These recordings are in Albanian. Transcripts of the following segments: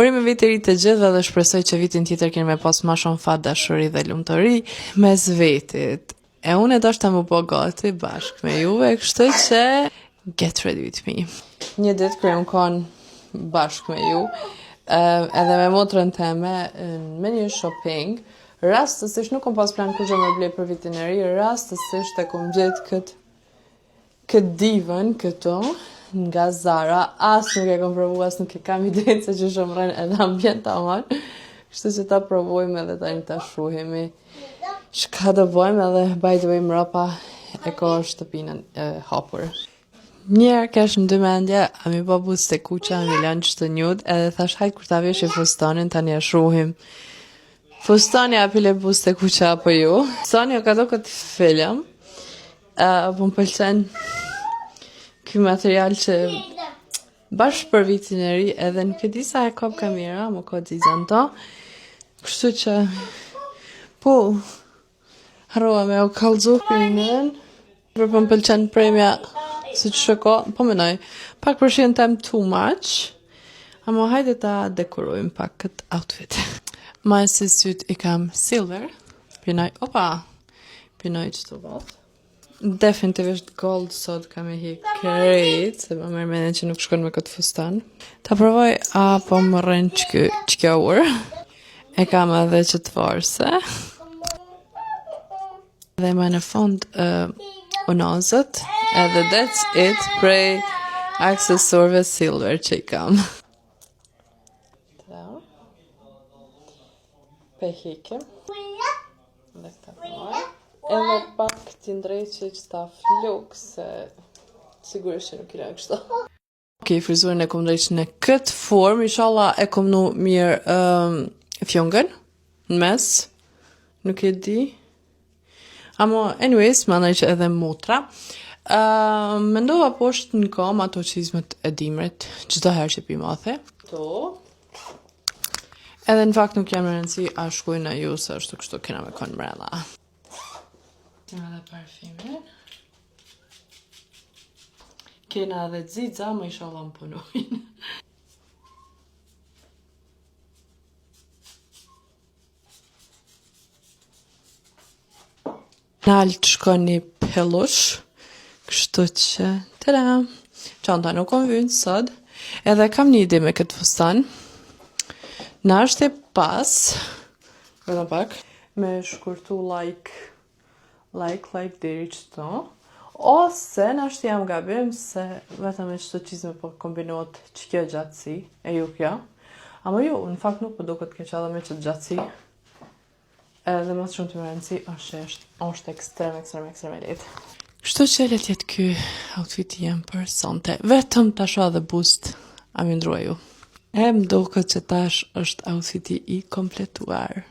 Urime vit të ri të gjithëve dhe shpresoj që vitin tjetër keni me pas ma shumë fat, dashuri dhe lumturi mes vetit. E unë e dashta më po gati bashkë me juve, kështu që get ready with me. Një ditë kërë unë kanë bashkë me ju, edhe me motrën teme me një shopping, rastësisht nuk kom pas plan kur gjë me blej për vitin e ri, rastësisht e kom gjetë këtë divën këtu nga Zara, as nuk e kom provu, as nuk e kam idenë se që shumë rënë edhe ambjent të aman, kështu që ta provojmë edhe ta një ta shuhemi shka do bojmë, edhe by the way mrapa e ko shtëpinën hapur. Njerë kesh në dy mendje, a mi po buste kuqa, a mi lanë që të njut, edhe thash hajt kur ta vesh i fustanin, ta një shuhim. Fustani apile buste kuqa apo ju. Fustani o ka do këtë film, po më pëlqen ky material që bashkë për vitin e ri edhe nuk e di sa e kop kamera, më ko gjizan to. Kështu që po harrova me u kallëzu pinën. Për më pëlqen premja si që shko, po menoj, pak përshin tem too much, ama hajde ta dekorojmë pak këtë outfit. Ma e si syt i kam silver, pinoj, pinoj që të vatë. Definitivisht gold sot kam e hi krejt, se më mërë mene që nuk shkon me këtë fustan. Ta provoj apo më rënë që kjo ur. E kam edhe që të varse. Dhe më në fond unazët, edhe that's it prej aksesorve silver që i kam. Pe hikim. Dhe këta përmoj. Edhe pak t'i ndrejqi që ta fluk, se sigurisht që nuk i kështu. Ok, frizurën e kom drejqë në këtë form, inshallah e kom nu mirë fjongën, në mes, nuk e di. Amo, anyways, ma nëjë që edhe motra. Mendova poshtë në kam ato qizmet e dimrit, çdo herë që pi mathe. Edhe në fakt nuk jam në rëndësi a shkuj në ju, se është kështu kena me konë mrena. Edhe parfimin. Kena edhe ziza, më inshallah më punojnë. Nalë të shko një pelush, kështu që, tada, qanta nuk kom vynë sot, edhe kam një ide me këtë fustan. Në është e pas, këta pak, me shkurtu like deri qëto, ose në është jam gabim se vetëm e qëto qizme po kombinohet që kjo gjatësi, e ju kjo, ama ju, në fakt nuk po do këtë keqa dhe me qëtë gjatësi, edhe më të shumë të më rëndësi, është ekstrem e letë. Kështu që le tjetë ky outfiti jem për sonte, vetëm ta shoha dhe boost, a mi ndrua ju. E më do këtë që tash është outfiti i kompletuar.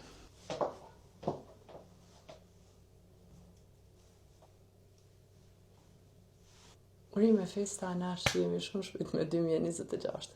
Urime festa anash jemi shumë shpejt me 2026.